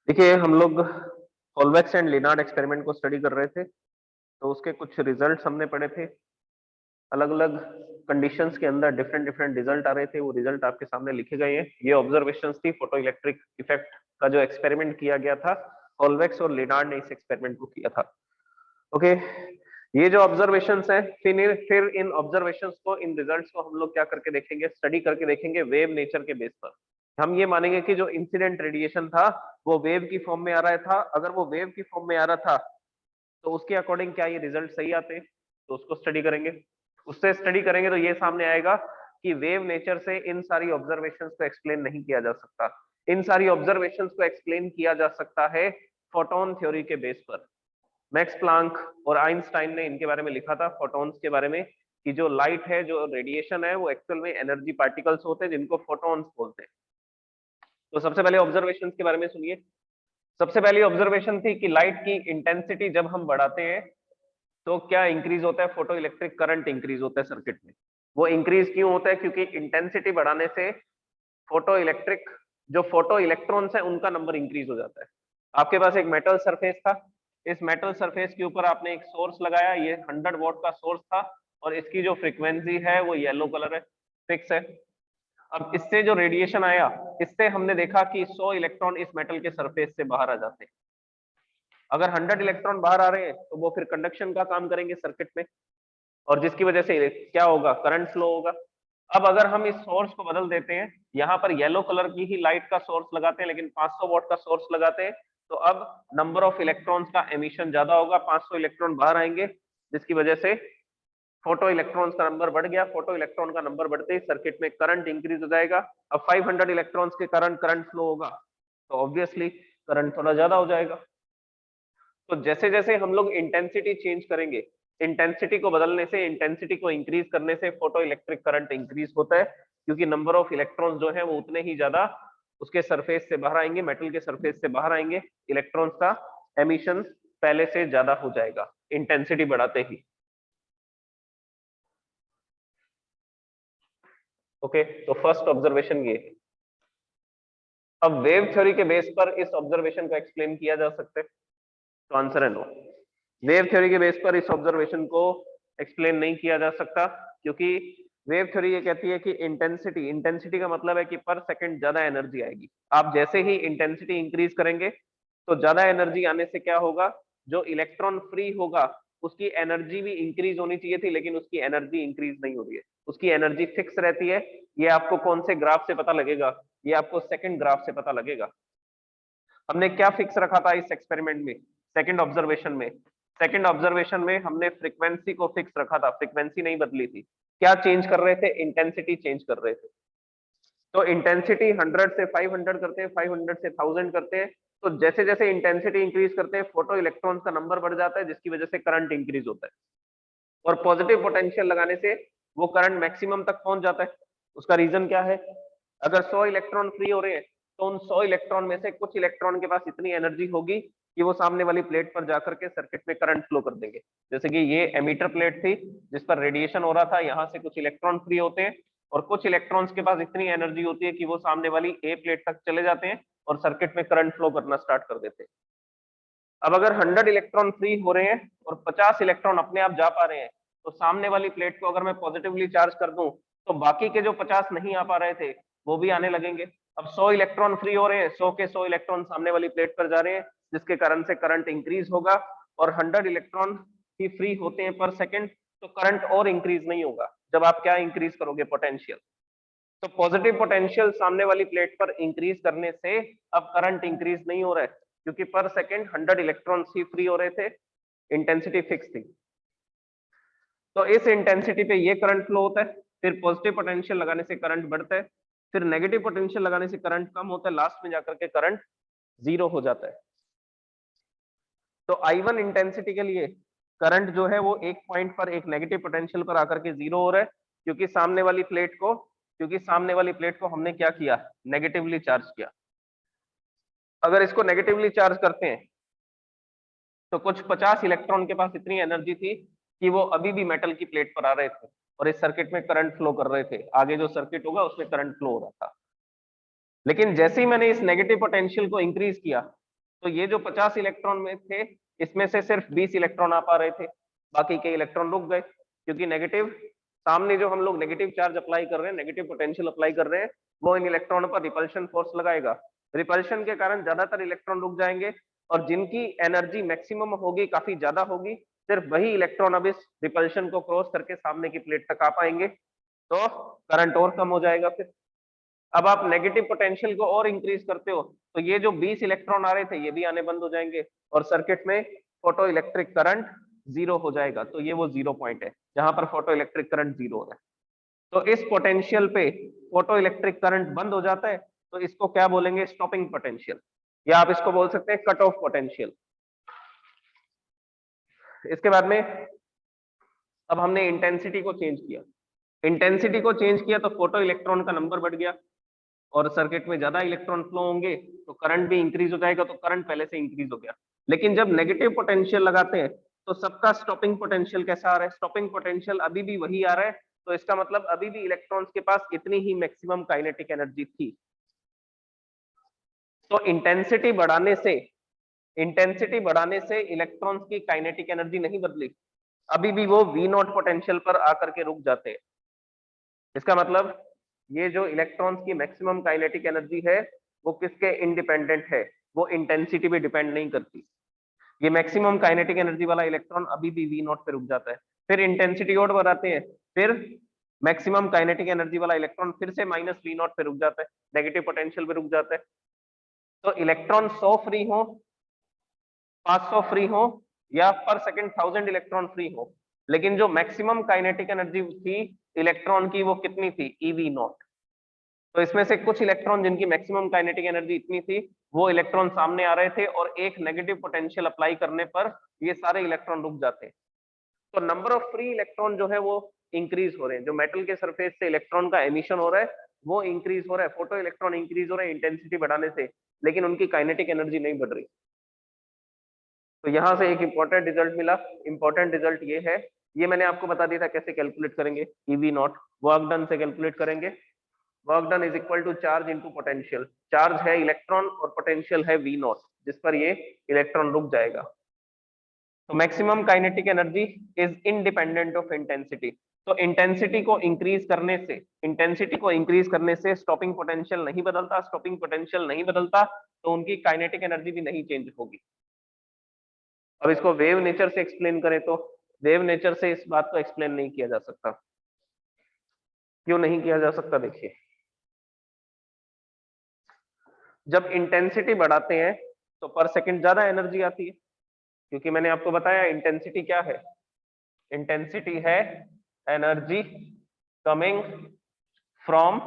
देखिए हम लोग कॉल्वेक्स एंड लिनार्ड एक्सपेरिमेंट को स्टडी कर रहे थे, तो उसके कुछ रिजल्ट्स हमने पढ़े थे। अलग अलग कंडीशंस के अंदर डिफरेंट डिफरेंट रिजल्ट आ रहे थे, वो रिजल्ट आपके सामने लिखे गए हैं। ये ऑब्जर्वेशंस थी फोटो इलेक्ट्रिक इफेक्ट का जो एक्सपेरिमेंट किया गया था, कॉल्वेक्स और लिनार्ड ने इस एक्सपेरिमेंट को किया था। ओके, ये जो ऑब्जर्वेशंस हैं, फिर इन ऑब्जर्वेशंस को, इन रिजल्ट्स को हम लोग क्या करके देखेंगे, स्टडी करके देखेंगे वेव नेचर के बेस पर। हम ये मानेंगे कि जो इंसिडेंट रेडिएशन था वो वेव की फॉर्म में आ रहा था। अगर वो वेव की फॉर्म में आ रहा था तो उसके अकॉर्डिंग क्या ये रिजल्ट सही आते हैं, तो उसको स्टडी करेंगे। उससे स्टडी करेंगे तो ये सामने आएगा कि वेव नेचर से इन सारी ऑब्जर्वेशंस को एक्सप्लेन नहीं किया जा सकता। इन सारी ऑब्जर्वेशंस को एक्सप्लेन किया जा सकता है फोटोन थ्योरी के बेस पर। मैक्स प्लांक और आइंस्टाइन ने इनके बारे में लिखा था, फोटॉन्स के बारे में, कि जो लाइट है, जो रेडिएशन है, वो एक्चुअल में एनर्जी पार्टिकल्स होते हैं जिनको फोटॉन्स बोलते हैं। तो सबसे पहले ऑब्जर्वेशन के बारे में सुनिए। सबसे पहली ऑब्जर्वेशन थी कि लाइट की इंटेंसिटी जब हम बढ़ाते हैं तो क्या इंक्रीज होता है, फोटो इलेक्ट्रिक करंट इंक्रीज होता है सर्किट में। वो इंक्रीज क्यों होता है? क्योंकि इंटेंसिटी बढ़ाने से फोटो इलेक्ट्रिक, जो फोटो इलेक्ट्रॉन्स है उनका नंबर इंक्रीज हो जाता है। आपके पास एक मेटल सरफेस था, इस मेटल सरफेस के ऊपर आपने एक सोर्स लगाया, ये 100 वॉट का सोर्स था और इसकी जो फ्रीक्वेंसी है वो येलो कलर है, फिक्स है। अब इससे जो रेडिएशन आया, इससे हमने देखा कि 100 इलेक्ट्रॉन इस मेटल के सरफेस से बाहर आ जाते हैं। अगर 100 इलेक्ट्रॉन बाहर आ रहे हैं तो वो फिर कंडक्शन का काम करेंगे सर्किट में, और जिसकी वजह से क्या होगा, करंट फ्लो होगा। अब अगर हम इस सोर्स को बदल देते हैं, यहाँ पर येलो कलर की ही लाइट का सोर्स लगाते हैं लेकिन 500 वॉट का सोर्स लगाते हैं, तो अब नंबर ऑफ इलेक्ट्रॉन्स का एमिशन ज्यादा होगा, 500 इलेक्ट्रॉन बाहर आएंगे, जिसकी वजह से फोटो इलेक्ट्रॉन्स का नंबर बढ़ गया। फोटो इलेक्ट्रॉन का नंबर बढ़ते ही सर्किट में करंट इंक्रीज हो जाएगा। अब 500 इलेक्ट्रॉन्स के कारण करंट फ्लो होगा, तो ऑब्वियसली करंट थोड़ा ज्यादा हो जाएगा। तो जैसे जैसे हम लोग इंटेंसिटी चेंज करेंगे, इंटेंसिटी को बदलने से, इंटेंसिटी को इंक्रीज करने से फोटो इलेक्ट्रिक करंट इंक्रीज होता है, क्योंकि नंबर ऑफ इलेक्ट्रॉन्स जो है वो उतने ही ज्यादा उसके सरफेस से बाहर आएंगे, मेटल के सरफेस से बाहर आएंगे, इलेक्ट्रॉन्स का एमिशन पहले से ज्यादा हो जाएगा इंटेंसिटी बढ़ाते ही। ओके, तो फर्स्ट ऑब्जर्वेशन ये। अब वेव थ्योरी के बेस पर इस ऑब्जर्वेशन को एक्सप्लेन किया जा सकता है, तो आंसर है नो। वेव थ्योरी के बेस पर इस ऑब्जर्वेशन को एक्सप्लेन नहीं किया जा सकता, क्योंकि वेव थ्योरी ये कहती है कि इंटेंसिटी, इंटेंसिटी का मतलब है कि पर सेकंड ज्यादा एनर्जी आएगी। आप जैसे ही इंटेंसिटी इंक्रीज करेंगे तो ज्यादा एनर्जी आने से क्या होगा, जो इलेक्ट्रॉन फ्री होगा उसकी एनर्जी भी इंक्रीज होनी चाहिए थी, लेकिन उसकी एनर्जी इंक्रीज नहीं हो रही है, उसकी एनर्जी फिक्स रहती है। ये आपको कौन से ग्राफ से पता लगेगा? ये आपको सेकंड ग्राफ से पता लगेगा। हमने क्या फिक्स रखा था इस एक्सपेरिमेंट में, सेकंड ऑब्जर्वेशन में? सेकंड ऑब्जर्वेशन में हमने फ्रीक्वेंसी को फिक्स रखा था, फ्रीक्वेंसी नहीं बदली थी। क्या चेंज कर रहे थे? इंटेंसिटी चेंज कर रहे थे। तो इंटेंसिटी 100 से 500 करते हैं, 500 से 1000 करते हैं, तो जैसे जैसे इंटेंसिटी इंक्रीज करते हैं फोटो इलेक्ट्रॉन्स का नंबर बढ़ जाता है, जिसकी वजह से करंट इंक्रीज होता है। और पॉजिटिव पोटेंशियल लगाने से वो करंट मैक्सिमम तक पहुंच जाता है। उसका रीजन क्या है? अगर 100 इलेक्ट्रॉन फ्री हो रहे हैं तो उन 100 इलेक्ट्रॉन में से कुछ इलेक्ट्रॉन के पास इतनी एनर्जी होगी कि वो सामने वाली प्लेट पर जाकर के सर्किट में करंट फ्लो कर देंगे। जैसे कि ये एमीटर प्लेट थी जिस पर रेडिएशन हो रहा था, यहाँ से कुछ इलेक्ट्रॉन फ्री होते हैं और कुछ इलेक्ट्रॉन्स के पास इतनी एनर्जी होती है कि वो सामने वाली ए प्लेट तक चले जाते हैं और सर्किट में करंट फ्लो करना स्टार्ट कर देते हैं। अब अगर 100 इलेक्ट्रॉन फ्री हो रहे हैं और 50 इलेक्ट्रॉन अपने आप जा पा रहे हैं, तो सामने वाली प्लेट को अगर मैं पॉजिटिवली चार्ज कर दूं तो बाकी के जो 50 नहीं आ पा रहे थे वो भी आने लगेंगे। अब 100 इलेक्ट्रॉन फ्री हो रहे हैं, 100 के 100 इलेक्ट्रॉन सामने वाली प्लेट पर जा रहे हैं, जिसके कारण से करंट इंक्रीज होगा। और 100 इलेक्ट्रॉन ही फ्री होते हैं पर सेकेंड, तो करंट और इंक्रीज नहीं होगा। जब आप क्या इंक्रीज करोगे? पोटेंशियल। तो पॉजिटिव पोटेंशियल सामने वाली प्लेट पर इंक्रीज करने से अब करंट इंक्रीज नहीं हो रहा है, क्योंकि पर सेकेंड 100 इलेक्ट्रॉन्स ही फ्री हो रहे थे, इंटेंसिटी फिक्स थी। तो इस इंटेंसिटी पे ये करंट फ्लो होता है, फिर पॉजिटिव पोटेंशियल लगाने से करंट बढ़ता है, फिर नेगेटिव पोटेंशियल लगाने से करंट कम होता है, लास्ट में जाकर के करंट जीरो हो जाता है। तो I1 इंटेंसिटी के लिए करंट जो है वो एक पॉइंट पर, एक नेगेटिव पोटेंशियल पर आकर के जीरो हो रहा है, क्योंकि सामने वाली प्लेट को हमने क्या किया? नेगेटिवली चार्ज किया। अगर इसको नेगेटिवली चार्ज करते हैं तो कुछ 50 इलेक्ट्रॉन के पास इतनी एनर्जी थी कि वो अभी भी मेटल की प्लेट पर आ रहे थे और इस सर्किट में करंट फ्लो कर रहे थे। आगे जो सर्किट होगा उसमें करंट फ्लो हो रहा था। लेकिन जैसे ही मैंने इस नेगेटिव पोटेंशियल को इंक्रीज किया, तो ये जो 50 इलेक्ट्रॉन में थे, इसमें से सिर्फ 20 इलेक्ट्रॉन आ पा रहे थे, बाकी के इलेक्ट्रॉन रुक गए, क्योंकि नेगेटिव, सामने जो हम लोग नेगेटिव चार्ज अप्लाई कर रहे हैं, नेगेटिव पोटेंशियल अप्लाई कर रहे हैं, वो इन इलेक्ट्रॉनों पर रिपल्शन फोर्स लगाएगा। रिपल्शन के कारण ज्यादातर इलेक्ट्रॉन रुक जाएंगे, और जिनकी एनर्जी मैक्सिमम होगी, काफी ज्यादा होगी, सिर्फ वही इलेक्ट्रॉन अब इस रिपल्शन को क्रॉस करके सामने की प्लेट तक आ पाएंगे, तो करंट और कम हो जाएगा। फिर अब आप नेगेटिव पोटेंशियल को और इंक्रीज करते हो, तो ये जो 20 इलेक्ट्रॉन आ रहे थे, ये भी आने बंद हो जाएंगे, और सर्किट में फोटो इलेक्ट्रिक करंट जीरो हो जाएगा। तो ये वो जीरो पॉइंट है जहां पर फोटो इलेक्ट्रिक करंट जीरो है। तो इस पोटेंशियल पे फोटो इलेक्ट्रिक करंट बंद हो जाता है, तो इसको क्या बोलेंगे? स्टॉपिंग पोटेंशियल, या आप इसको बोल सकते हैं कट ऑफ पोटेंशियल। इसके बाद में अब हमने इंटेंसिटी को चेंज किया, इंटेंसिटी को चेंज किया तो फोटो इलेक्ट्रॉन का नंबर बढ़ गया, और सर्किट में ज्यादा इलेक्ट्रॉन फ्लो होंगे तो करंट भी इंक्रीज हो जाएगा, तो करंट पहले से इंक्रीज हो गया। लेकिन जब नेगेटिव पोटेंशियल लगाते हैं तो सबका स्टॉपिंग पोटेंशियल कैसा आ रहा है? स्टॉपिंग पोटेंशियल अभी भी वही आ रहा है, तो इसका मतलब अभी भी इलेक्ट्रॉन्स के पास इतनी ही मैक्सिमम काइनेटिक एनर्जी थी। तो इंटेंसिटी बढ़ाने से इलेक्ट्रॉन्स की काइनेटिक एनर्जी नहीं बदली, अभी भी वो वी नॉट पोटेंशियल पर आकर के रुक जाते हैं। इसका मतलब ये जो इलेक्ट्रॉन्स की मैक्सिमम काइनेटिक एनर्जी है, वो किसके इंडिपेंडेंट है? वो इंटेंसिटी पे डिपेंड नहीं करती। ये मैक्सिमम काइनेटिक एनर्जी वाला इलेक्ट्रॉन अभी भी वी नॉट पे रुक जाता है, फिर इंटेंसिटी और बढ़ाते हैं, फिर मैक्सिमम काइनेटिक एनर्जी वाला इलेक्ट्रॉन फिर से माइनस वी नॉट पे रुक जाता है, नेगेटिव पोटेंशियल पे रुक जाता है। तो इलेक्ट्रॉन 100 फ्री हो, 500 फ्री हो, या पर सेकंड 1000 इलेक्ट्रॉन फ्री हो, लेकिन जो मैक्सिमम काइनेटिक एनर्जी थी इलेक्ट्रॉन की, वो कितनी थी? EV not. तो इसमें से कुछ इलेक्ट्रॉन जिनकी मैक्सिमम काइनेटिक एनर्जी इतनी थी, वो इलेक्ट्रॉन सामने आ रहे थे, और एक नेगेटिव पोटेंशियल अप्लाई करने पर ये सारे इलेक्ट्रॉन रुक जाते हैं। तो नंबर ऑफ फ्री इलेक्ट्रॉन जो है वो इंक्रीज हो रहे हैं, जो मेटल के सरफेस से इलेक्ट्रॉन का एमिशन हो रहा है वो इंक्रीज हो रहा है, फोटो इलेक्ट्रॉन इंक्रीज हो रहे हैं इंटेंसिटी बढ़ाने से, लेकिन उनकी काइनेटिक एनर्जी नहीं बढ़ रही। तो यहां से एक इंपॉर्टेंट रिजल्ट मिला। इंपॉर्टेंट रिजल्ट ये है, ये मैंने आपको बता दिया था कैसे कैलकुलेट करेंगे। ईवी नॉट वर्क डन से कैलकुलेट करेंगे। Work done is equal to charge into potential. Charge है इलेक्ट्रॉन और पोटेंशियल है वी नॉट, जिस पर ये इलेक्ट्रॉन रुक जाएगा। तो maximum kinetic energy is independent of intensity. तो इंटेंसिटी को इंक्रीज करने से स्टॉपिंग पोटेंशियल नहीं बदलता, स्टॉपिंग पोटेंशियल नहीं बदलता तो उनकी काइनेटिक एनर्जी भी नहीं चेंज होगी। अब इसको वेव नेचर से एक्सप्लेन करें तो वेव नेचर से इस बात को एक्सप्लेन नहीं किया जा सकता। क्यों नहीं किया जा सकता? देखिए, जब इंटेंसिटी बढ़ाते हैं तो पर सेकंड ज्यादा एनर्जी आती है, क्योंकि मैंने आपको बताया इंटेंसिटी क्या है। इंटेंसिटी है energy coming from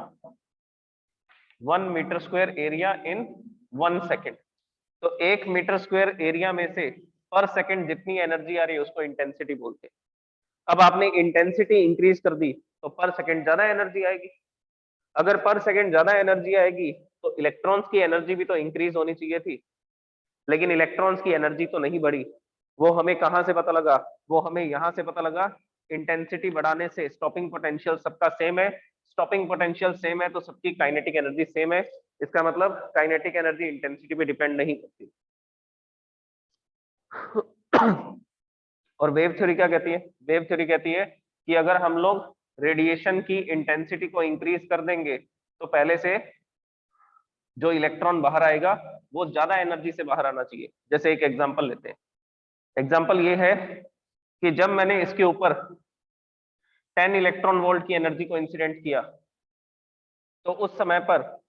1 metre square area in 1 second. तो 1 मीटर स्क्वायर एरिया में से पर सेकंड जितनी एनर्जी आ रही है उसको इंटेंसिटी बोलते हैं। अब आपने इंटेंसिटी इंक्रीज कर दी तो पर सेकंड ज्यादा एनर्जी आएगी। अगर पर सेकंड ज्यादा एनर्जी आएगी तो इलेक्ट्रॉन्स की एनर्जी भी तो इंक्रीज होनी चाहिए थी, लेकिन इलेक्ट्रॉन्स की एनर्जी तो नहीं बढ़ी। वो हमें कहां से पता लगा? वो हमें यहां से पता लगा, इंटेंसिटी बढ़ाने से स्टॉपिंग पोटेंशियल सबका सेम है। स्टॉपिंग पोटेंशियल सेम है तो सबकी काइनेटिक एनर्जी सेम है। इसका मतलब काइनेटिक एनर्जी इंटेंसिटी पे डिपेंड नहीं करती। और वेव थ्योरी क्या कहती है? वेव थ्योरी कहती है कि अगर हम लोग रेडिएशन की इंटेंसिटी को इंक्रीज कर देंगे तो पहले से जो इलेक्ट्रॉन बाहर आएगा वो ज्यादा एनर्जी से बाहर आना चाहिए। जैसे एक एग्जांपल लेते हैं। एग्जांपल ये है कि जब मैंने इसके ऊपर 10 इलेक्ट्रॉन वोल्ट की एनर्जी को इंसिडेंट किया तो उस समय पर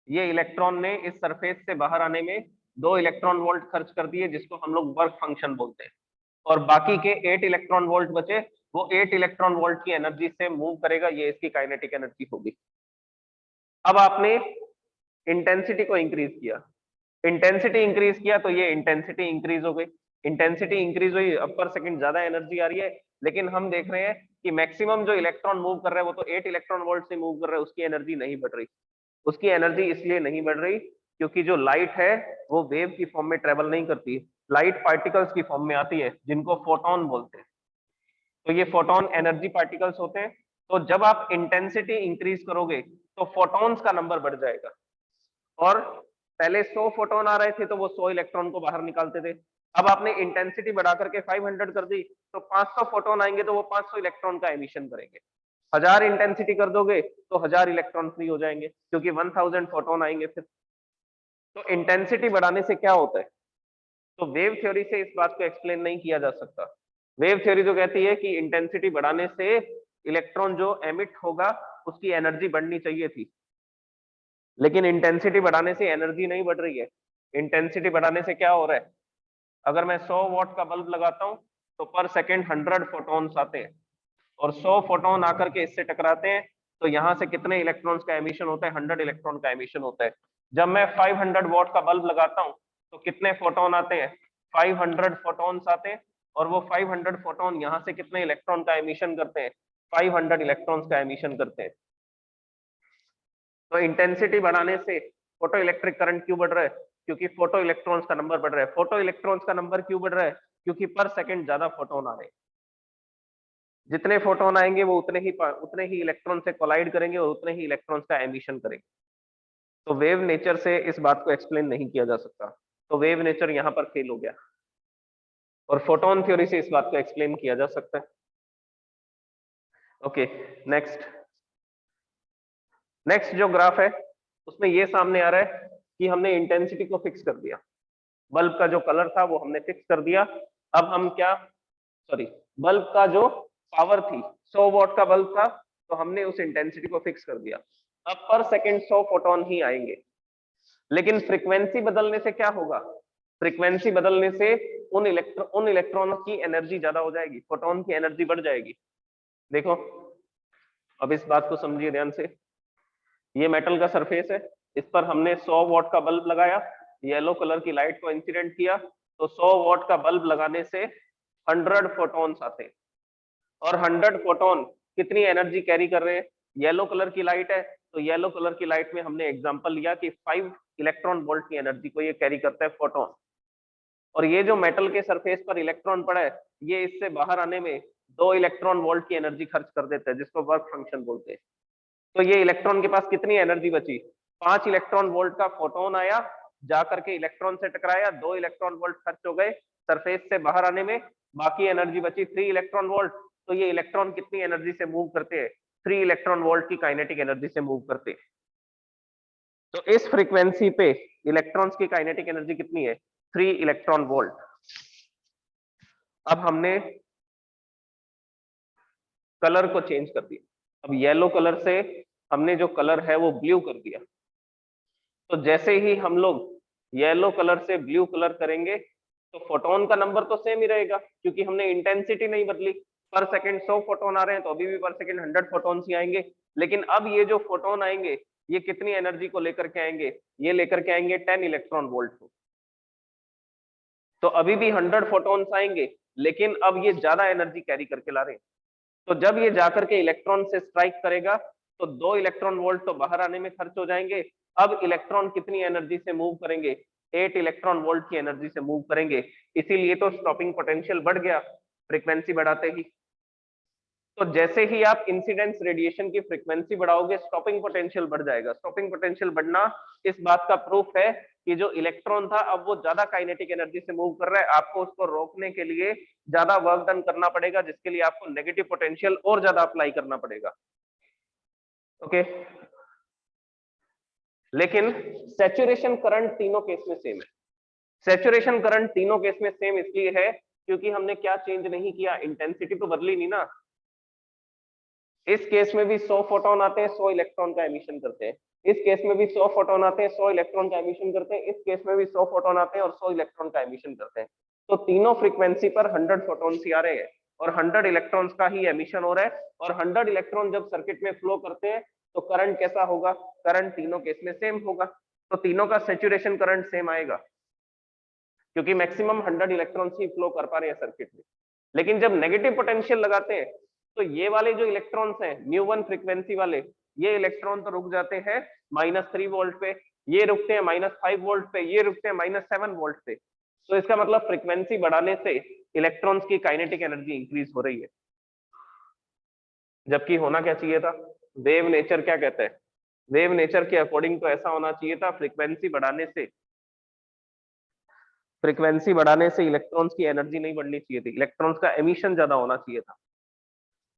ये इलेक्ट्रॉन ने इस सरफेस से बाहर आने में 2 इलेक्ट्रॉन वोल्ट खर्च कर दिए, जिसको हम लोग वर्क फंक्शन बोलते हैं। और बाकी के 8 इलेक्ट्रॉन वोल्ट बचे, वो 8 इलेक्ट्रॉन वोल्ट की एनर्जी से मूव करेगा, ये इसकी काइनेटिक एनर्जी होगी। अब आपने इंटेंसिटी को इंक्रीज किया, इंटेंसिटी इंक्रीज किया तो ये इंटेंसिटी इंक्रीज हो गई। इंटेंसिटी इंक्रीज हुई, अब पर सेकंड ज्यादा एनर्जी आ रही है, लेकिन हम देख रहे हैं कि मैक्सिमम जो इलेक्ट्रॉन मूव कर रहा है वो तो 8 इलेक्ट्रॉन वोल्ट से मूव कर रहा है, उसकी एनर्जी नहीं बढ़ रही। उसकी एनर्जी इसलिए नहीं बढ़ रही क्योंकि जो लाइट है वो वेव की फॉर्म में ट्रेवल नहीं करती, लाइट पार्टिकल्स की फॉर्म में आती है, जिनको फोटोन बोलते हैं। तो ये फोटोन एनर्जी पार्टिकल्स होते हैं। तो जब आप इंटेंसिटी इंक्रीज करोगे तो फोटॉन्स का नंबर बढ़ जाएगा, और पहले 100 फोटोन आ रहे थे तो वो 100 इलेक्ट्रॉन को बाहर निकालते थे। अब आपने इंटेंसिटी बढ़ा करके 500 कर दी तो 500 फोटोन आएंगे तो वो 500 इलेक्ट्रॉन का एमिशन करेंगे। 1000 इंटेंसिटी कर दोगे तो 1000 इलेक्ट्रॉन फ्री हो जाएंगे क्योंकि 1000 फोटोन आएंगे फिर। तो इंटेंसिटी बढ़ाने से क्या होता है? तो वेव थ्योरी से इस बात को एक्सप्लेन नहीं किया जा सकता। वेव थ्योरी तो कहती है कि इंटेंसिटी बढ़ाने से इलेक्ट्रॉन जो एमिट होगा उसकी एनर्जी बढ़नी चाहिए थी, लेकिन इंटेंसिटी बढ़ाने से एनर्जी नहीं बढ़ रही है। इंटेंसिटी बढ़ाने से क्या हो रहा है? अगर मैं 100 वॉट का बल्ब लगाता हूं तो पर सेकंड 100 फोटॉन्स आते हैं और 100 फोटोन आकर के इससे टकराते हैं तो यहां से कितने इलेक्ट्रॉन्स का एमिशन होता है? 100 इलेक्ट्रॉन का एमिशन होता है। जब मैं 500 वॉट का बल्ब लगाता हूं तो कितने फोटोन आते हैं? 500 फोटॉन्स आते हैं और वो 500 फोटोन यहां से कितने इलेक्ट्रॉन का एमिशन करते हैं? 500 इलेक्ट्रॉन्स का एमिशन करते हैं। तो इंटेंसिटी बढ़ाने से फोटो इलेक्ट्रिक करंट क्यों बढ़ रहा है? क्योंकि फोटो इलेक्ट्रॉन्स का नंबर बढ़ रहा है। फोटो इलेक्ट्रॉन्स का नंबर क्यों बढ़ रहा है? क्योंकि पर सेकंड ज्यादा फोटोन आ रहे हैं। जितने फोटोन आएंगे वो उतने ही इलेक्ट्रॉन से कोलाइड करेंगे और उतने ही इलेक्ट्रॉन्स का एमिशन करेंगे। तो वेव नेचर से इस बात को एक्सप्लेन नहीं किया जा सकता। तो वेव नेचर यहां पर फेल हो गया और फोटोन थ्योरी से इस बात को एक्सप्लेन किया जा सकता है। ओके, नेक्स्ट जो ग्राफ है उसमें ये सामने आ रहा है कि हमने इंटेंसिटी को फिक्स कर दिया। बल्ब का जो कलर था वो हमने फिक्स कर दिया। अब हम क्या, सॉरी, बल्ब का जो पावर थी 100 वॉट का बल्ब था तो हमने उस इंटेंसिटी को फिक्स कर दिया। अब पर सेकंड 100 फोटोन ही आएंगे, लेकिन फ्रीक्वेंसी बदलने से क्या होगा? फ्रीक्वेंसी बदलने से उन इलेक्ट्रॉनों की एनर्जी ज्यादा हो जाएगी, फोटोन की एनर्जी बढ़ जाएगी। देखो, अब इस बात को समझिए ध्यान से। ये मेटल का सरफेस है, इस पर हमने 100 वॉट का बल्ब लगाया, येलो कलर की लाइट को इंसिडेंट किया तो 100 वॉट का बल्ब लगाने से 100 फोटॉन्स आते हैं और 100 फोटोन कितनी एनर्जी कैरी कर रहे हैं? येलो कलर की लाइट है तो येलो कलर की लाइट में हमने एग्जांपल लिया कि 5 इलेक्ट्रॉन वोल्ट की एनर्जी को ये कैरी करता है फोटोन। और ये जो मेटल के सरफेस पर इलेक्ट्रॉन पड़ा है ये इससे बाहर आने में 2 इलेक्ट्रॉन वोल्ट की एनर्जी खर्च कर देता है, जिसको वर्क फंक्शन बोलते हैं। तो ये इलेक्ट्रॉन के पास कितनी एनर्जी बची? 5 इलेक्ट्रॉन वोल्ट का फोटोन आया, जाकर के इलेक्ट्रॉन से टकराया, 2 इलेक्ट्रॉन वोल्ट खर्च हो गए सरफेस से बाहर आने में, बाकी एनर्जी बची 3 इलेक्ट्रॉन वोल्ट। तो ये इलेक्ट्रॉन कितनी एनर्जी से मूव करते हैं? 3 इलेक्ट्रॉन वोल्ट की काइनेटिक एनर्जी से मूव करते हैं। तो इस फ्रीक्वेंसी पे इलेक्ट्रॉन्स की काइनेटिक एनर्जी कितनी है? 3 इलेक्ट्रॉन वोल्ट। अब हमने कलर को चेंज कर दिया। अब येलो कलर से हमने जो कलर है वो ब्लू कर दिया। तो जैसे ही हम लोग येलो कलर से ब्लू कलर करेंगे तो फोटोन का नंबर तो सेम ही रहेगा क्योंकि हमने इंटेंसिटी नहीं बदली। पर सेकंड 100 फोटोन आ रहे हैं तो अभी भी पर सेकंड 100 फोटोन ही आएंगे, लेकिन अब ये जो फोटोन आएंगे ये कितनी एनर्जी को लेकर के आएंगे? ये लेकर के आएंगे 10 इलेक्ट्रॉन वोल्ट को। तो अभी भी 100 फोटोन्स आएंगे लेकिन अब ये ज्यादा एनर्जी कैरी करके ला रहे हैं। तो जब ये जाकर के इलेक्ट्रॉन से स्ट्राइक करेगा तो 2 इलेक्ट्रॉन वोल्ट तो बाहर आने में खर्च हो जाएंगे। अब इलेक्ट्रॉन कितनी एनर्जी से मूव करेंगे? 8 इलेक्ट्रॉन वोल्ट की एनर्जी से मूव करेंगे। इसीलिए तो स्टॉपिंग पोटेंशियल बढ़ गया फ्रीक्वेंसी बढ़ाते ही। तो जैसे ही आप इंसिडेंस रेडिएशन की फ्रीक्वेंसी बढ़ाओगे स्टॉपिंग पोटेंशियल बढ़ जाएगा। स्टॉपिंग पोटेंशियल बढ़ना इस बात का प्रूफ है कि जो इलेक्ट्रॉन था अब वो ज्यादा काइनेटिक एनर्जी से मूव कर रहा है। आपको उसको रोकने के लिए ज्यादा वर्क डन करना पड़ेगा, जिसके लिए आपको नेगेटिव पोटेंशियल और ज्यादा अप्लाई करना पड़ेगा। ओके, लेकिन सैचुरेशन करंट तीनों केस में सेम है। सैचुरेशन करंट तीनों केस में सेम इसलिए है क्योंकि हमने क्या चेंज नहीं किया? इंटेंसिटी तो बदली नहीं ना। इस केस में भी 100 फोटोन आते हैं, 100 इलेक्ट्रॉन का एमिशन करते हैं। इस केस में भी 100 फोटोन आते हैं, 100 इलेक्ट्रॉन का एमिशन करते हैं। इस केस में भी 100 फोटोन आते हैं और 100 इलेक्ट्रॉन का एमिशन करते हैं। तो तीनों फ्रीक्वेंसी पर 100 फोटोन ही आ रहे हैं और 100 इलेक्ट्रॉन्स का ही एमिशन हो रहा है। और 100 इलेक्ट्रॉन जब सर्किट में फ्लो करते हैं तो करंट कैसा होगा? करंट तीनों केस में सेम होगा। तो तीनों का सैचुरेशन करंट सेम आएगा क्योंकि मैक्सिमम 100 इलेक्ट्रॉन्स ही फ्लो कर पा रहे हैं सर्किट में। लेकिन जब नेगेटिव पोटेंशियल लगाते हैं तो ये वाले जो इलेक्ट्रॉन्स हैं μ1 फ्रीक्वेंसी वाले, ये इलेक्ट्रॉन तो रुक जाते हैं -3 वोल्ट पे, ये रुकते हैं -5 वोल्ट पे, ये रुकते हैं -7 वोल्ट पे। तो इसका मतलब फ्रीक्वेंसी बढ़ाने से इलेक्ट्रॉन्स की काइनेटिक एनर्जी इंक्रीज हो रही है, जबकि होना क्या चाहिए था? वेव नेचर क्या कहता है? वेव नेचर के अकॉर्डिंग तो ऐसा होना चाहिए था, फ्रीक्वेंसी बढ़ाने से इलेक्ट्रॉन्स की एनर्जी नहीं बढ़नी चाहिए थी, इलेक्ट्रॉन्स का एमिशन ज्यादा होना चाहिए था,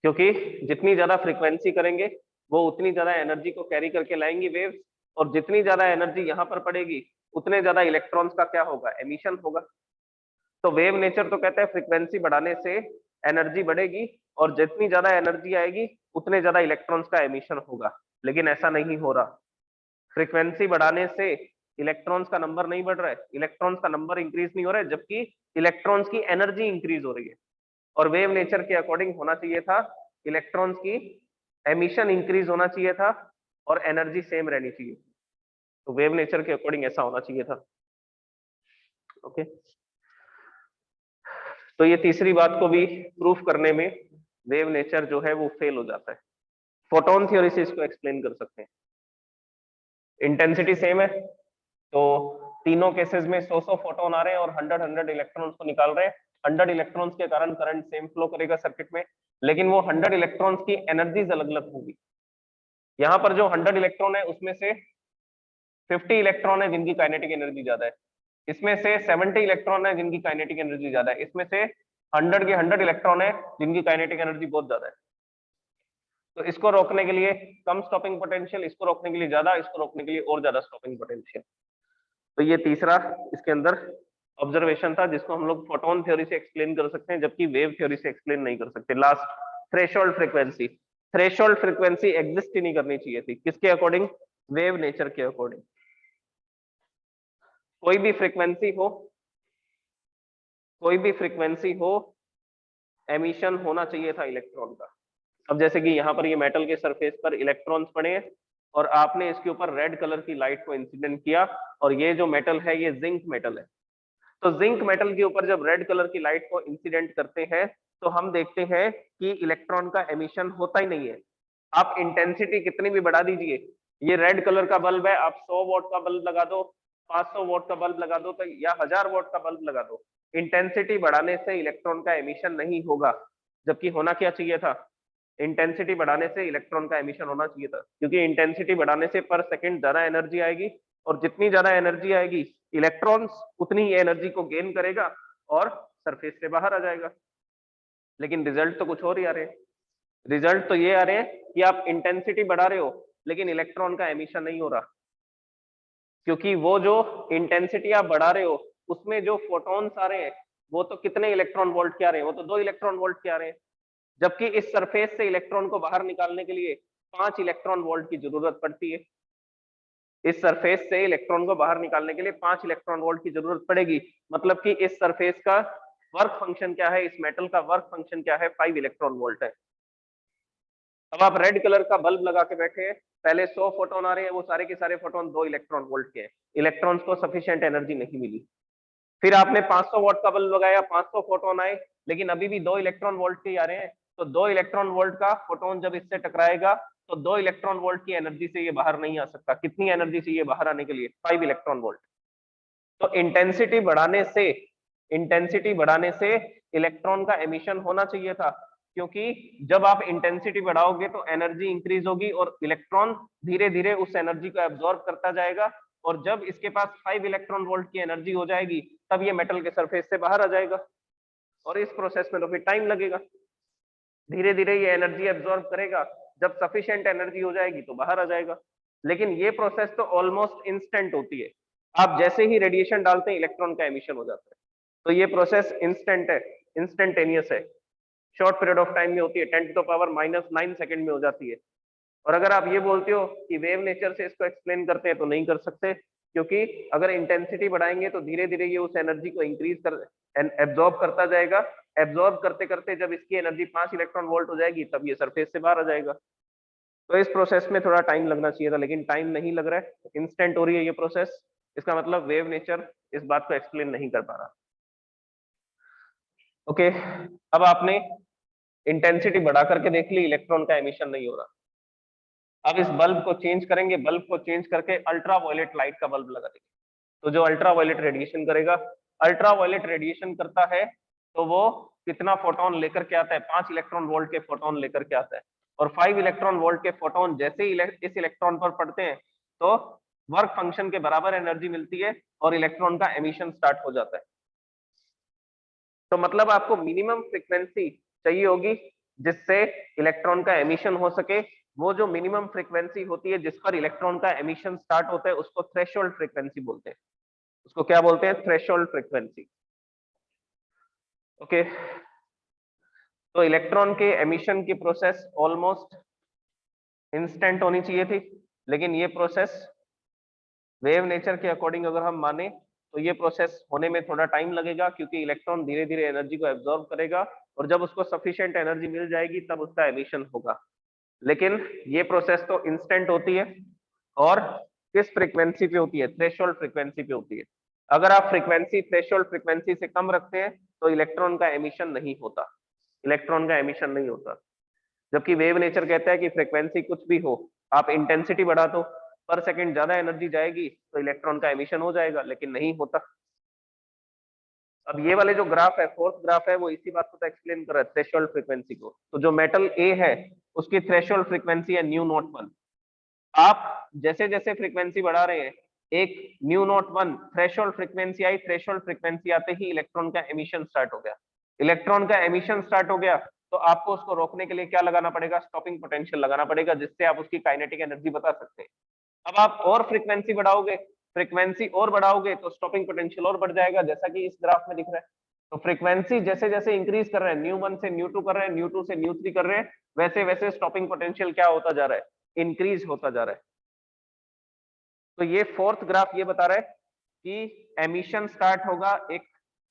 क्योंकि जितनी ज्यादा फ्रीक्वेंसी करेंगे वो उतनी ज्यादा एनर्जी को कैरी करके लाएंगी वेव्स, और जितनी ज्यादा एनर्जी यहाँ पर पड़ेगी उतने ज्यादा इलेक्ट्रॉन्स का क्या होगा, एमिशन होगा। तो वेव नेचर तो कहता है फ्रीक्वेंसी बढ़ाने से एनर्जी बढ़ेगी, और जितनी ज्यादा एनर्जी आएगी उतने ज्यादा इलेक्ट्रॉन्स का एमिशन होगा, लेकिन ऐसा नहीं हो रहा। फ्रीक्वेंसी बढ़ाने से इलेक्ट्रॉन्स का नंबर नहीं बढ़ रहा है, इलेक्ट्रॉन्स का नंबर इंक्रीज नहीं हो रहा है, जबकि इलेक्ट्रॉन्स की एनर्जी इंक्रीज हो रही है। और वेव नेचर के अकॉर्डिंग होना चाहिए था, इलेक्ट्रॉन्स की एमिशन इंक्रीज होना चाहिए था और एनर्जी सेम रहनी चाहिए। तो वेव नेचर के अकॉर्डिंग ऐसा होना चाहिए था। ओके, तो ये तीसरी बात को भी प्रूफ करने में वेव नेचर जो है वो फेल हो जाता है। फोटोन थ्योरी से इसको एक्सप्लेन कर सकते हैं। इंटेंसिटी सेम है, तो तीनों केसेस में 100 फोटोन आ रहे हैं और 100 इलेक्ट्रॉन्स को निकाल रहे हैं। 100 इलेक्ट्रॉन्स के कारण करंट सेम फ्लो करेगा सर्किट में, लेकिन वो 100 इलेक्ट्रॉन्स की एनर्जीज अलग अलग होगी। यहाँ पर जो 100 इलेक्ट्रॉन है उसमें से 50 इलेक्ट्रॉन है जिनकी काइनेटिक एनर्जी ज्यादा है, इसमें से 70 इलेक्ट्रॉन है जिनकी काइनेटिक एनर्जी ज्यादा है, इसमें से 100 के 100 इलेक्ट्रॉन है जिनकी काइनेटिक एनर्जी बहुत ज्यादा है। तो इसको रोकने के लिए कम स्टॉपिंग पोटेंशियल, इसको रोकने के लिए ज्यादा, इसको रोकने के लिए और ज्यादा स्टॉपिंग पोटेंशियल। तो ये तीसरा इसके अंदर ऑब्जर्वेशन था जिसको हम लोग फोटोन थ्योरी से एक्सप्लेन कर सकते हैं, जबकि वेव थ्योरी से एक्सप्लेन नहीं कर सकते। Last, threshold frequency. Threshold frequency exist ही नहीं करनी चाहिए थी, किसके अकॉर्डिंग, वेव नेचर के अकॉर्डिंग। कोई भी फ्रीक्वेंसी हो, कोई भी फ्रीक्वेंसी हो, एमिशन होना चाहिए था इलेक्ट्रॉन का। अब जैसे कि यहाँ पर ये मेटल के सरफेस पर इलेक्ट्रॉन्स पड़े हैं और आपने इसके ऊपर रेड कलर की लाइट को इंसिडेंट किया, और ये जो मेटल है ये जिंक मेटल है। तो जिंक मेटल के ऊपर जब रेड कलर की लाइट को इंसिडेंट करते हैं तो हम देखते हैं कि इलेक्ट्रॉन का एमिशन होता ही नहीं है। आप इंटेंसिटी कितनी भी बढ़ा दीजिए, ये रेड कलर का बल्ब है, आप 100 वॉट का बल्ब लगा दो, 500 वॉट का बल्ब लगा दो, तो या 1000 वॉट का बल्ब लगा दो, इंटेंसिटी बढ़ाने से इलेक्ट्रॉन का एमिशन नहीं होगा। जबकि होना क्या चाहिए था, इंटेंसिटी बढ़ाने से इलेक्ट्रॉन का एमिशन होना चाहिए था, क्योंकि इंटेंसिटी बढ़ाने से पर सेकंड ज्यादा एनर्जी आएगी, और जितनी ज्यादा एनर्जी आएगी इलेक्ट्रॉन्स उतनी ही एनर्जी को गेन करेगा और सरफेस से बाहर आ जाएगा। लेकिन रिजल्ट तो कुछ और ही आ रहे हैं। रिजल्ट तो ये आ रहे हैं कि आप इंटेंसिटी बढ़ा रहे हो लेकिन इलेक्ट्रॉन का एमिशन नहीं हो रहा, क्योंकि वो जो इंटेंसिटी आप बढ़ा रहे हो उसमें जो फोटॉन्स आ रहे हैं वो तो कितने इलेक्ट्रॉन वोल्ट के आ रहे हैं, वो तो 2 इलेक्ट्रॉन वोल्ट के आ रहे हैं। जबकि इस सरफेस से इलेक्ट्रॉन को बाहर निकालने के लिए 5 इलेक्ट्रॉन वोल्ट की जरूरत पड़ती है। इस सरफेस से इलेक्ट्रॉन को बाहर निकालने के लिए 5 इलेक्ट्रॉन वोल्ट की जरूरत पड़ेगी, मतलब कि इस सरफेस का वर्क फंक्शन क्या है, इस मेटल का वर्क फंक्शन क्या है, 5 इलेक्ट्रॉन वोल्ट है। अब आप रेड कलर का बल्ब लगा के बैठे हैं, पहले 100 फोटोन आ रहे हैं, वो सारे के सारे फोटोन 2 इलेक्ट्रॉन वोल्ट के हैं, इलेक्ट्रॉन्स को सफिशिएंट एनर्जी नहीं मिली। फिर आपने 500 वॉट का बल्ब लगाया, 500 फोटोन आए, लेकिन अभी भी 2 इलेक्ट्रॉन वोल्ट के ही आ रहे हैं। तो 2 इलेक्ट्रॉन वोल्ट का फोटोन जब इससे टकराएगा तो 2 इलेक्ट्रॉन वोल्ट की एनर्जी से ये बाहर नहीं आ सकता। कितनी एनर्जी चाहिए बाहर आने के लिए, 5 इलेक्ट्रॉन वोल्ट। तो इंटेंसिटी बढ़ाने से इलेक्ट्रॉन का एमिशन होना चाहिए था, क्योंकि जब आप इंटेंसिटी बढ़ाओगे तो एनर्जी इंक्रीज होगी और इलेक्ट्रॉन धीरे धीरे उस एनर्जी को एब्जॉर्ब करता जाएगा, और जब इसके पास 5 इलेक्ट्रॉन वोल्ट की एनर्जी हो जाएगी तब ये मेटल के सरफेस से बाहर आ जाएगा, और इस प्रोसेस में तो फिर टाइम लगेगा। धीरे धीरे ये एनर्जी एब्जॉर्ब करेगा, जब सफिशिएंट एनर्जी हो जाएगी तो बाहर आ जाएगा। लेकिन ये प्रोसेस तो ऑलमोस्ट इंस्टेंट होती है, आप जैसे ही रेडिएशन डालते हैं इलेक्ट्रॉन का एमिशन हो जाता है। तो ये प्रोसेस इंस्टेंट है, इंस्टेंटेनियस है, शॉर्ट पीरियड ऑफ टाइम में होती है, 10⁻⁹ सेकंड में हो जाती है। और अगर आप ये बोलते हो कि वेव नेचर से इसको एक्सप्लेन करते हैं, तो नहीं कर सकते, क्योंकि अगर इंटेंसिटी बढ़ाएंगे तो धीरे धीरे ये उस एनर्जी को इंक्रीज कर एब्जॉर्ब करता जाएगा। एब्जॉर्ब करते करते जब इसकी एनर्जी 5 इलेक्ट्रॉन वोल्ट हो जाएगी तब ये सरफेस से बाहर आ जाएगा। तो इस प्रोसेस में थोड़ा टाइम लगना चाहिए था, लेकिन टाइम नहीं लग रहा है, इंस्टेंट हो रही है ये प्रोसेस। इसका मतलब वेव नेचर इस बात को एक्सप्लेन नहीं कर पा रहा। ओके, अब आपने इंटेंसिटी बढ़ा करके देख ली, इलेक्ट्रॉन का एमिशन नहीं हो रहा। अब इस बल्ब को चेंज करेंगे, बल्ब को चेंज करके अल्ट्रा वायलेट लाइट का बल्ब लगा देंगे, तो जो अल्ट्रा वायलेट रेडिएशन करेगा, अल्ट्रा वायलेट रेडिएशन करता है तो वो कितना फोटोन लेकर के आता है, 5 इलेक्ट्रॉन वोल्ट के फोटोन लेकर के आता है। और 5 इलेक्ट्रॉन वोल्ट के फोटोन जैसे ही इस इलेक्ट्रॉन पर पड़ते हैं तो वर्क फंक्शन के बराबर एनर्जी मिलती है और इलेक्ट्रॉन का एमिशन स्टार्ट हो जाता है। तो मतलब आपको मिनिमम फ्रीक्वेंसी चाहिए होगी जिससे इलेक्ट्रॉन का एमिशन हो सके। वो जो मिनिमम फ्रीक्वेंसी होती है जिस पर इलेक्ट्रॉन का एमिशन स्टार्ट होता है उसको थ्रेशोल्ड फ्रीक्वेंसी बोलते हैं। उसको क्या बोलते हैं? Threshold frequency. ओके, तो इलेक्ट्रॉन के एमिशन की प्रोसेस ऑलमोस्ट इंस्टेंट होनी चाहिए थी, लेकिन ये प्रोसेस वेव नेचर के अकॉर्डिंग अगर हम माने तो ये प्रोसेस होने में थोड़ा टाइम लगेगा, क्योंकि इलेक्ट्रॉन धीरे धीरे एनर्जी को एब्जॉर्ब करेगा और जब उसको सफिशिएंट एनर्जी मिल जाएगी तब उसका एमिशन होगा। लेकिन ये प्रोसेस तो इंस्टेंट होती है और किस फ्रीक्वेंसी पे होती है? थ्रेशोल्ड फ्रीक्वेंसी पे होती है। अगर आप फ्रीक्वेंसी थ्रेशोल्ड फ्रीक्वेंसी से कम रखते हैं तो इलेक्ट्रॉन का एमिशन नहीं होता, इलेक्ट्रॉन का एमिशन नहीं होता। जबकि वेव नेचर कहता है कि फ्रीक्वेंसी कुछ भी हो, आप इंटेंसिटी बढ़ा दो, पर सेकंड ज्यादा एनर्जी जाएगी तो इलेक्ट्रॉन का एमिशन हो जाएगा, लेकिन नहीं होता। अब ये वाले जो ग्राफ है, फोर्थ ग्राफ है, वो इसी बात को तो एक्सप्लेन कर रहा है, थ्रेशोल्ड फ्रीक्वेंसी को। तो जो मेटल ए है उसकी थ्रेशोल्ड फ्रीक्वेंसी है न्यू नॉट 1। आप जैसे जैसे फ्रीक्वेंसी बढ़ा रहे हैं, एक new not 1 threshold frequency I, threshold frequency आते ही इलेक्ट्रॉन का एमिशन स्टार्ट हो गया। इलेक्ट्रॉन का एमिशन स्टार्ट हो गया तो आपको उसको रोकने के लिए क्या लगाना पड़ेगा? स्टॉपिंग पोटेंशियल लगाना पड़ेगा, जिससे आप उसकी काइनेटिक एनर्जी बता सकते हैं। अब आप और फ्रीक्वेंसी बढ़ाओगे, फ्रीक्वेंसी और बढ़ाओगे तो स्टॉपिंग पोटेंशियल और बढ़ जाएगा, जैसा कि इस ग्राफ में दिख रहा है। तो फ्रीक्वेंसी जैसे जैसे इंक्रीज कर रहे हैं, न्यू 1 से न्यू 2 कर रहे हैं, न्यू 2 से न्यू 3 कर रहे हैं, वैसे वैसे स्टॉपिंग पोटेंशियल क्या होता जा रहा है? इंक्रीज होता जा रहा है। तो ये फोर्थ ग्राफ ये बता रहा है कि एमिशन स्टार्ट होगा एक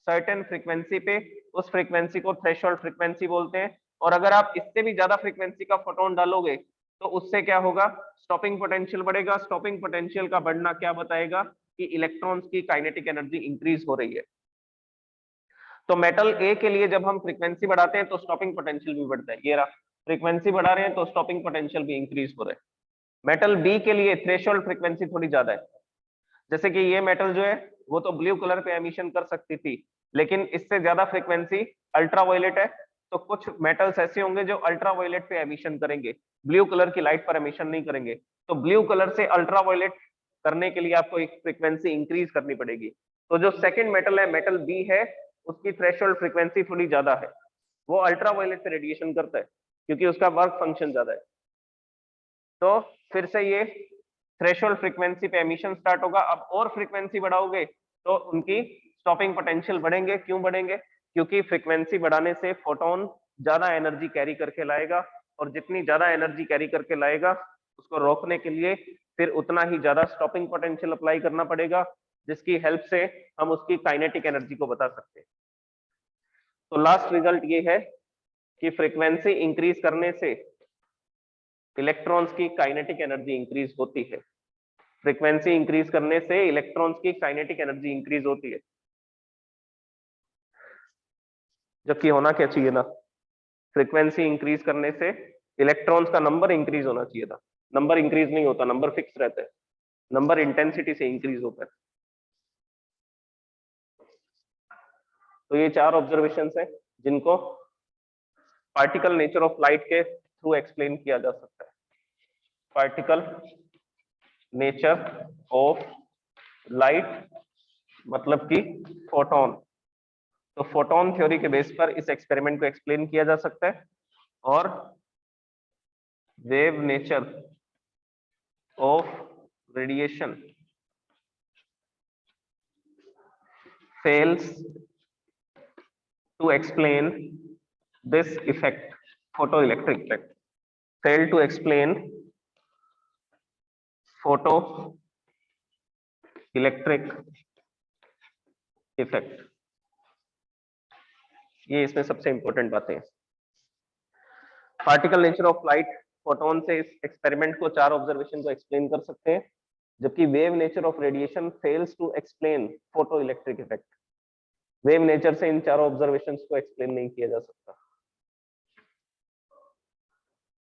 सर्टेन फ्रीक्वेंसी पे, उस फ्रीक्वेंसी को थ्रेशोल्ड फ्रीक्वेंसी बोलते हैं। और अगर आप इससे भी ज्यादा फ्रीक्वेंसी का फोटोन डालोगे तो उससे क्या होगा? स्टॉपिंग पोटेंशियल बढ़ेगा। स्टॉपिंग पोटेंशियल का बढ़ना क्या बताएगा? कि इलेक्ट्रॉन्स की काइनेटिक एनर्जी इंक्रीज हो रही है। तो मेटल ए के लिए जब हम फ्रीक्वेंसी बढ़ाते हैं तो स्टॉपिंग पोटेंशियल भी बढ़ता है। ये रहा, फ्रीक्वेंसी बढ़ा रहे हैं तो स्टॉपिंग पोटेंशियल भी इंक्रीज हो रहा है। मेटल बी के लिए थ्रेशोल्ड फ्रीक्वेंसी थोड़ी ज्यादा है। जैसे कि ये मेटल जो है वो तो ब्लू कलर पे एमिशन कर सकती थी, लेकिन इससे ज्यादा फ्रीक्वेंसी अल्ट्रावायलेट है। तो कुछ मेटल्स ऐसे होंगे जो अल्ट्रावायलेट पे एमिशन करेंगे, ब्लू कलर की लाइट पर एमिशन नहीं करेंगे। तो ब्लू कलर से अल्ट्रावायलेट करने के लिए आपको एक फ्रीक्वेंसी इंक्रीज करनी पड़ेगी। तो जो सेकंड मेटल है, मेटल बी है, उसकी थ्रेशोल्ड फ्रीक्वेंसी थोड़ी ज्यादा है। वो अल्ट्रावायलेट पे रेडिएशन करता है क्योंकि उसका वर्क फंक्शन ज्यादा है। तो फिर से ये थ्रेशोल्ड फ्रीक्वेंसी पे एमिशन स्टार्ट होगा। अब और फ्रीक्वेंसी बढ़ाओगे तो उनकी स्टॉपिंग पोटेंशियल बढ़ेंगे। क्यों बढ़ेंगे? क्योंकि फ्रीक्वेंसी बढ़ाने से फोटोन ज्यादा एनर्जी कैरी करके लाएगा, और जितनी ज्यादा एनर्जी कैरी करके लाएगा उसको रोकने के लिए फिर उतना ही ज्यादा स्टॉपिंग पोटेंशियल अप्लाई करना पड़ेगा, जिसकी हेल्प से हम उसकी काइनेटिक एनर्जी को बता सकते हैं। तो लास्ट रिजल्ट ये है कि फ्रीक्वेंसी इंक्रीज करने से इलेक्ट्रॉन्स की काइनेटिक एनर्जी इंक्रीज होती है। फ्रीक्वेंसी इंक्रीज करने से इलेक्ट्रॉन्स की काइनेटिक एनर्जी इंक्रीज होती है, जबकि होना क्या चाहिए ना? फ्रीक्वेंसी इंक्रीज करने से इलेक्ट्रॉन्स का नंबर इंक्रीज होना चाहिए था। नंबर इंक्रीज नहीं होता, नंबर फिक्स रहता है, नंबर इंटेंसिटी से इंक्रीज होता है। तो ये 4 ऑब्जर्वेशन है जिनको पार्टिकल नेचर ऑफ लाइट के थ्रू एक्सप्लेन किया जा सकता है। पार्टिकल नेचर ऑफ लाइट मतलब कि फोटोन। तो फोटोन थ्योरी के बेस पर इस एक्सपेरिमेंट को एक्सप्लेन किया जा सकता है। और wave nature of radiation fails to explain this effect, photoelectric effect, fail to explain photoelectric effect। ये इसमें सबसे इंपॉर्टेंट बातें हैं। Particle nature of light, photon से इस एक्सपेरिमेंट को 4 ऑब्जर्वेशन को एक्सप्लेन कर सकते हैं, जबकि wave nature of radiation fails to explain photoelectric effect. Wave nature से इन 4 ऑब्जर्वेशंस को एक्सप्लेन नहीं किया जा सकता।